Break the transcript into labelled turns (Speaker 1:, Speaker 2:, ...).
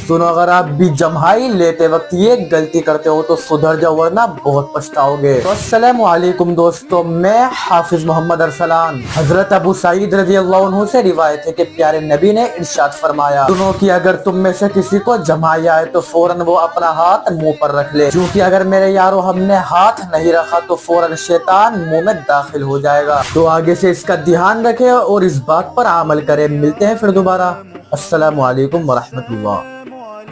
Speaker 1: सुनो, अगर आप भी जम्हाई लेते वक्त ये गलती करते हो तो सुधर जाओ, वरना बहुत पछताओगे। तो अस्सलामु अलैकुम दोस्तों, मैं हाफिज मोहम्मद अरसलान। हजरत अबू सईद रजी अल्लाह अन्हु से रिवायत है कि प्यारे नबी ने इरशाद फरमाया, सुनो कि अगर तुम में से किसी को जम्हाई आए तो फौरन वो अपना हाथ मुंह पर रख ले, क्योंकि अगर मेरे यारो हमने हाथ नहीं रखा तो फौरन शैतान मुंह में दाखिल हो जाएगा। तो आगे से इसका ध्यान रखें और इस बात पर अमल करें। मिलते हैं फिर दोबारा। अस्सलामु अलैकुम वरहमतुल्लाह।